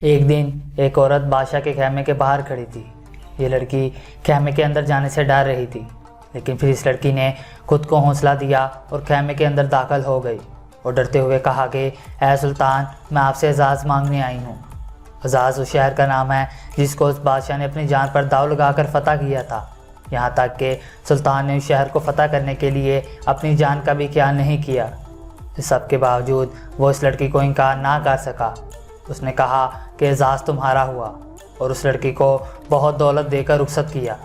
ایک دن ایک عورت بادشاہ کے خیمے کے باہر کھڑی تھی۔ یہ لڑکی خیمے کے اندر جانے سے ڈر رہی تھی، لیکن پھر اس لڑکی نے خود کو حوصلہ دیا اور خیمے کے اندر داخل ہو گئی اور ڈرتے ہوئے کہا کہ اے سلطان، میں آپ سے اعزاز مانگنے آئی ہوں۔ اعزاز اس شہر کا نام ہے جس کو اس بادشاہ نے اپنی جان پر داؤ لگا کر فتح کیا تھا، یہاں تک کہ سلطان نے اس شہر کو فتح کرنے کے لیے اپنی جان کا بھی خیال نہیں کیا۔ اس سب کے باوجود وہ اس لڑکی کو انکار نہ کر سکا۔ اس نے کہا کہ اعزاز تمہارا ہوا، اور اس لڑکی کو بہت دولت دے کر رخصت کیا۔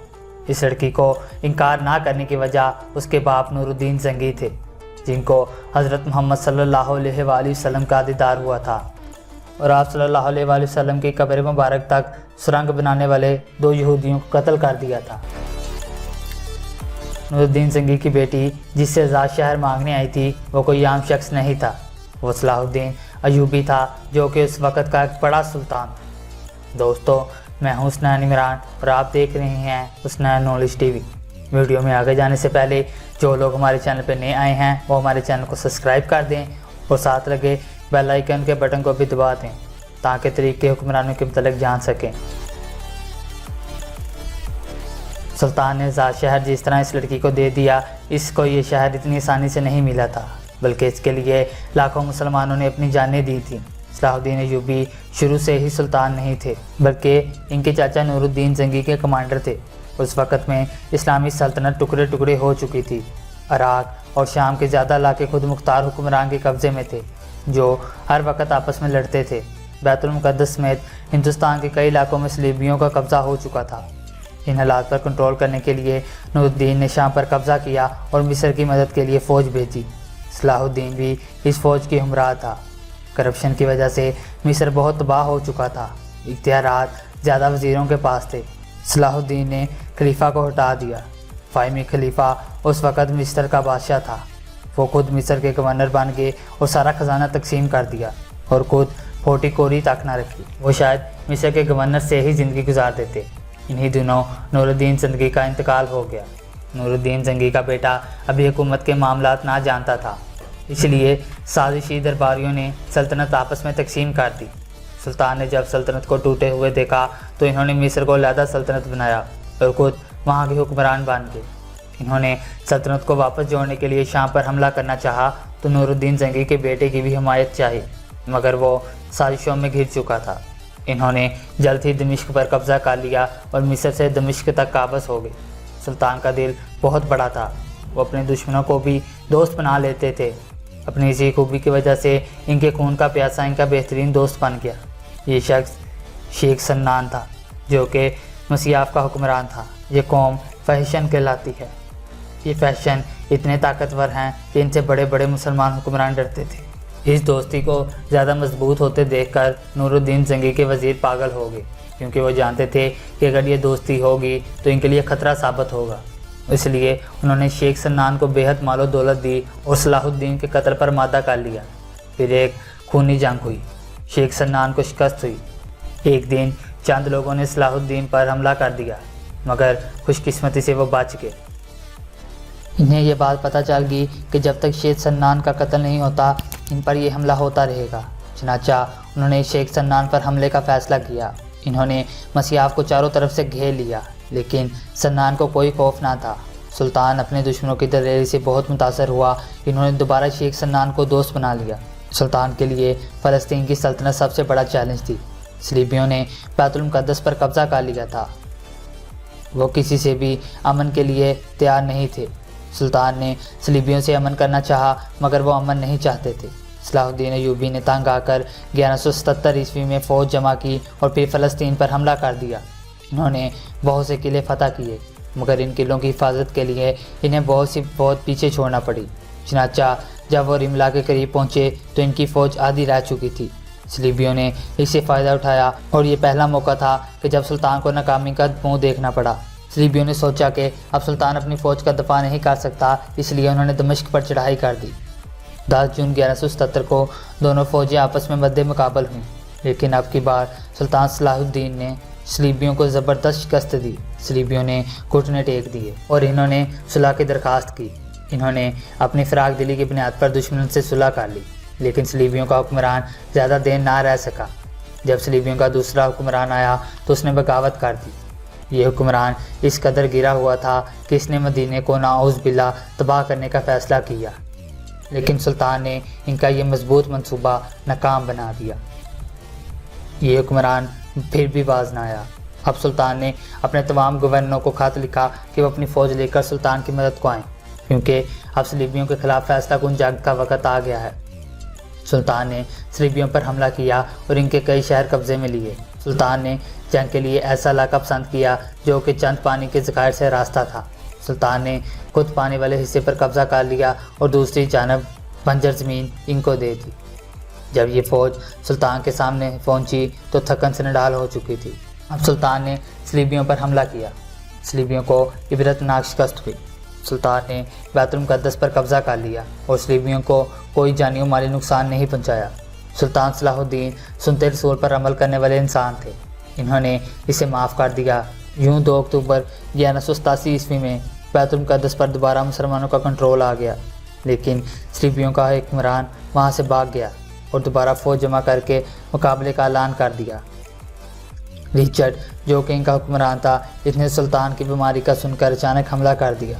اس لڑکی کو انکار نہ کرنے کی وجہ اس کے باپ نور الدین زنگی تھے، جن کو حضرت محمد صلی اللہ علیہ وآلہ وسلم کا دیدار ہوا تھا، اور آپ صلی اللہ علیہ وآلہ وسلم کی قبر مبارک تک سرنگ بنانے والے 2 یہودیوں کو قتل کر دیا تھا۔ نور الدین زنگی کی بیٹی جس سے اعزاز شہر مانگنے آئی تھی وہ کوئی عام شخص نہیں تھا، وہ صلاح الدین ایوبی تھا، جو کہ اس وقت کا ایک بڑا سلطان تھا۔ دوستو، میں ہوں حسنین عمران اور آپ دیکھ رہے ہیں Hasnain knowledge T V. Video میں آگے جانے سے پہلے جو لوگ ہمارے چینل پہ نئے آئے ہیں وہ ہمارے چینل کو سبسکرائب کر دیں اور ساتھ لگے بیل آئیکن کے بٹن کو بھی دبا دیں تاکہ طریقے حکمرانوں کے متعلق جان سکیں۔ سلطان نے اعزاز شہر جس طرح اس لڑکی کو دے دیا، اس کو یہ شہر اتنی آسانی سے نہیں ملا تھا، بلکہ اس کے لیے لاکھوں مسلمانوں نے اپنی جانیں دی تھیں۔ صلاح الدین ایوبی شروع سے ہی سلطان نہیں تھے، بلکہ ان کے چاچا نور الدین زنگی کے کمانڈر تھے۔ اس وقت میں اسلامی سلطنت ٹکڑے ٹکڑے ہو چکی تھی۔ عراق اور شام کے زیادہ علاقے خود مختار حکمران کے قبضے میں تھے، جو ہر وقت آپس میں لڑتے تھے۔ بیت المقدس سمیت ہندوستان کے کئی علاقوں میں صلیبیوں کا قبضہ ہو چکا تھا۔ ان حالات پر کنٹرول کرنے کے لیے نور الدین نے شام پر قبضہ کیا اور مصر کی مدد کے لیے فوج بھیجی۔ صلاح الدین بھی اس فوج کی ہمراہ تھا۔ کرپشن کی وجہ سے مصر بہت تباہ ہو چکا تھا، اختیارات زیادہ وزیروں کے پاس تھے۔ صلاح الدین نے خلیفہ کو ہٹا دیا۔ فاہمی خلیفہ اس وقت مصر کا بادشاہ تھا، وہ خود مصر کے گورنر بن گئے اور سارا خزانہ تقسیم کر دیا اور خود پھوٹی کوری تک نہ رکھی۔ وہ شاید مصر کے گورنر سے ہی زندگی گزار دیتے۔ انہی دنوں نور الدین زنگی کا انتقال ہو گیا۔ نور الدین زنگی کا بیٹا ابھی حکومت کے معاملات نہ جانتا تھا، اس لیے سازشی درباریوں نے سلطنت آپس میں تقسیم کر دی۔ سلطان نے جب سلطنت کو ٹوٹے ہوئے دیکھا تو انہوں نے مصر کو علیحدہ سلطنت بنایا اور خود وہاں کے حکمران بن گئے۔ انہوں نے سلطنت کو واپس جوڑنے کے لیے شام پر حملہ کرنا چاہا تو نور الدین زنگی کے بیٹے کی بھی حمایت چاہی، مگر وہ سازشوں میں گھر چکا تھا۔ انہوں نے جلد ہی دمشق پر قبضہ کر لیا اور مصر سے دمشق تک قابض ہو گئے۔ سلطان کا دل بہت بڑا تھا، وہ اپنے دشمنوں کو بھی دوست بنا لیتے تھے۔ اپنی اسی خوبی کی وجہ سے ان کے خون کا پیاسا ان کا بہترین دوست بن گیا۔ یہ شخص شیخ سنان تھا، جو کہ مسیاف کا حکمران تھا۔ یہ قوم فحشن کہلاتی ہے۔ یہ فحشن اتنے طاقتور ہیں کہ ان سے بڑے بڑے مسلمان حکمران ڈرتے تھے۔ اس دوستی کو زیادہ مضبوط ہوتے دیکھ کر نور الدین زنگی کے وزیر پاگل ہو گئے، کیونکہ وہ جانتے تھے کہ اگر یہ دوستی ہوگی تو ان کے لیے خطرہ ثابت ہوگا۔ اس لیے انہوں نے شیخ سنان کو بے حد مال و دولت دی اور صلاح الدین کے قتل پر مادہ کر لیا۔ پھر ایک خونی جنگ ہوئی، شیخ سنان کو شکست ہوئی۔ ایک دن چند لوگوں نے صلاح الدین پر حملہ کر دیا، مگر خوش قسمتی سے وہ بچ گئے۔ انہیں یہ بات پتہ چل گئی کہ جب تک شیخ سنان کا قتل نہیں ہوتا ان پر یہ حملہ ہوتا رہے گا۔ چنانچہ انہوں نے شیخ سنان پر حملے کا فیصلہ کیا۔ انہوں نے مسیاف کو چاروں طرف سے گھیر لیا، لیکن سنان کو کوئی خوف نہ تھا۔ سلطان اپنے دشمنوں کی دلیری سے بہت متاثر ہوا۔ انہوں نے دوبارہ شیخ سنان کو دوست بنا لیا۔ سلطان کے لیے فلسطین کی سلطنت سب سے بڑا چیلنج تھی۔ صلیبیوں نے بیت المقدس پر قبضہ کر لیا تھا، وہ کسی سے بھی امن کے لیے تیار نہیں تھے۔ سلطان نے صلیبیوں سے امن کرنا چاہا، مگر وہ امن نہیں چاہتے تھے۔ صلاح الدین ایوبی نے تنگ آ کر 1177 عیسوی میں فوج جمع کی اور پھر فلسطین پر حملہ کر دیا۔ انہوں نے بہت سے قلعے فتح کیے، مگر ان قلعوں کی حفاظت کے لیے انہیں بہت پیچھے چھوڑنا پڑی۔ چنانچہ جب وہ رملا کے قریب پہنچے تو ان کی فوج آدھی رہ چکی تھی۔ صلیبیوں نے اس سے فائدہ اٹھایا اور یہ پہلا موقع تھا کہ جب سلطان کو ناکامی کا منہ دیکھنا پڑا۔ صلیبیوں نے سوچا کہ اب سلطان اپنی فوج کا دفاع نہیں کر سکتا، اس لیے انہوں نے دمشق پر چڑھائی کر دی۔ 10 جون 1177 کو دونوں فوجیں آپس میں مد مقابل ہوئیں، لیکن اب کی بار سلطان صلاح الدین نے صلیبیوں کو زبردست شکست دی۔ صلیبیوں نے گھٹنے ٹیک دیے اور انہوں نے صلح کی درخواست کی۔ انہوں نے اپنی فراق دلی کی بنیاد پر دشمنوں سے صلح کر لی، لیکن صلیبیوں کا حکمران زیادہ دیر نہ رہ سکا۔ جب صلیبیوں کا دوسرا حکمران آیا تو اس نے بغاوت کر دی۔ یہ حکمران اس قدر گرا ہوا تھا کہ اس نے مدینے کو نعوذ باللہ تباہ کرنے کا فیصلہ کیا، لیکن سلطان نے ان کا یہ مضبوط منصوبہ ناکام بنا دیا۔ یہ حکمران پھر بھی باز نہ آیا۔ اب سلطان نے اپنے تمام گورنروں کو خط لکھا کہ وہ اپنی فوج لے کر سلطان کی مدد کو آئیں، کیونکہ اب صلیبیوں کے خلاف فیصلہ کن جنگ کا وقت آ گیا ہے۔ سلطان نے صلیبیوں پر حملہ کیا اور ان کے کئی شہر قبضے میں لیے۔ سلطان نے جنگ کے لیے ایسا علاقہ پسند کیا جو کہ چند پانی کے ذخائر سے راستہ تھا۔ سلطان نے خود پانی والے حصے پر قبضہ کر لیا اور دوسری جانب بنجر زمین ان کو دے دی۔ جب یہ فوج سلطان کے سامنے پہنچی تو تھکن سے نڈال ہو چکی تھی۔ اب سلطان نے صلیبیوں پر حملہ کیا۔ صلیبیوں کو عبرتناک شکست ہوئی۔ سلطان نے بیت المقدس پر قبضہ کر لیا اور صلیبیوں کو کوئی جانی و مالی نقصان نہیں پہنچایا۔ سلطان صلاح الدین سنت رسول پر عمل کرنے والے انسان تھے، انہوں نے اسے معاف کر دیا۔ یوں 2 اکتوبر 1187 میں بیت المقدس پر دوبارہ مسلمانوں کا کنٹرول آ گیا، لیکن صلیبیوں کا حکمران وہاں سے بھاگ گیا اور دوبارہ فوج جمع کر کے مقابلے کا اعلان کر دیا۔ رچرڈ جو کہ ان کا حکمران تھا، اس نے سلطان کی بیماری کا سن کر اچانک حملہ کر دیا۔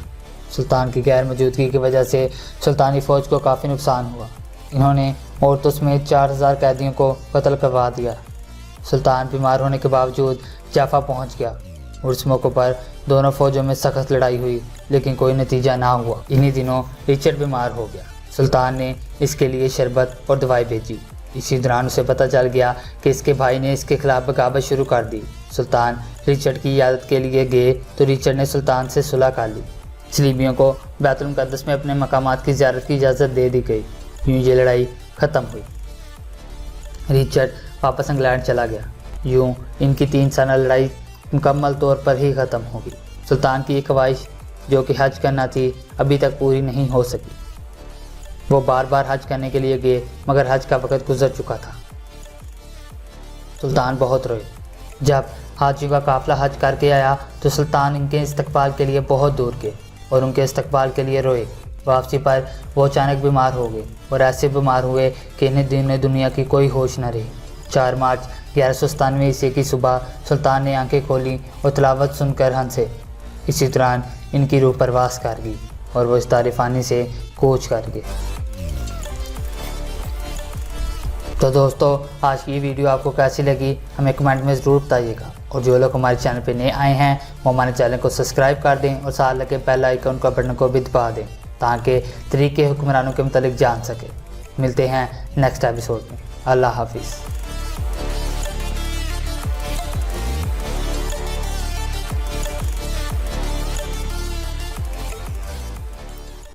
سلطان کی غیر موجودگی کی وجہ سے سلطانی فوج کو کافی نقصان ہوا۔ انہوں نے عورتوں سمیت 4000 قیدیوں کو قتل کروا دیا۔ سلطان بیمار ہونے کے باوجود جافا پہنچ گیا اور اس موقع پر دونوں فوجوں میں سخت لڑائی ہوئی، لیکن کوئی نتیجہ نہ ہوا۔ انہی دنوں رچرڈ بیمار ہو گیا۔ سلطان نے اس کے لیے شربت اور دوائی بھیجی۔ اسی دوران اسے پتہ چل گیا کہ اس کے بھائی نے اس کے خلاف بغاوت شروع کر دی۔ سلطان رچرڈ کی عیادت کے لیے گئے تو رچرڈ نے سلطان سے صلح کر لی۔ صلیبیوں کو بیت المقدس میں اپنے مقامات کی زیارت کی اجازت دے دی گئی۔ یوں یہ لڑائی ختم ہوئی۔ رچرڈ واپس انگلینڈ چلا گیا۔ یوں ان کی 3 سالہ لڑائی مکمل طور پر ہی ختم ہو گئی۔ سلطان کی یہ خواہش جو کہ حج کرنا تھی ابھی تک پوری نہیں ہو سکی۔ وہ بار بار حج کرنے کے لیے گئے مگر حج کا وقت گزر چکا تھا۔ سلطان بہت روئے۔ جب حاجیوں کا قافلہ حج کر کے آیا تو سلطان ان کے استقبال کے لیے بہت دور گئے اور ان کے استقبال کے لیے روئے۔ واپسی پر وہ اچانک بیمار ہو گئے اور ایسے بیمار ہوئے کہ انہیں دنیا کی کوئی ہوش نہ رہی۔ 4 مارچ 1197 کی صبح سلطان نے آنکھیں کھولیں اور تلاوت سن کر ہنسے۔ اسی دوران ان کی روح پرواز کر گئی اور وہ اس دار فانی سے کوچ کر گئے۔ تو دوستو، آج کی یہ ویڈیو آپ کو کیسی لگی ہمیں کمنٹ میں ضرور بتائیے گا، اور جو لوگ ہمارے چینل پہ نئے آئے ہیں وہ ہمارے چینل کو سبسکرائب کر دیں اور ساتھ لگے بیل آئیکن کا بٹن کو بھی دبا دیں تاکہ طریقے حکمرانوں کے متعلق جان سکے۔ ملتے ہیں نیکسٹ ایپیسوڈ میں۔ اللہ حافظ۔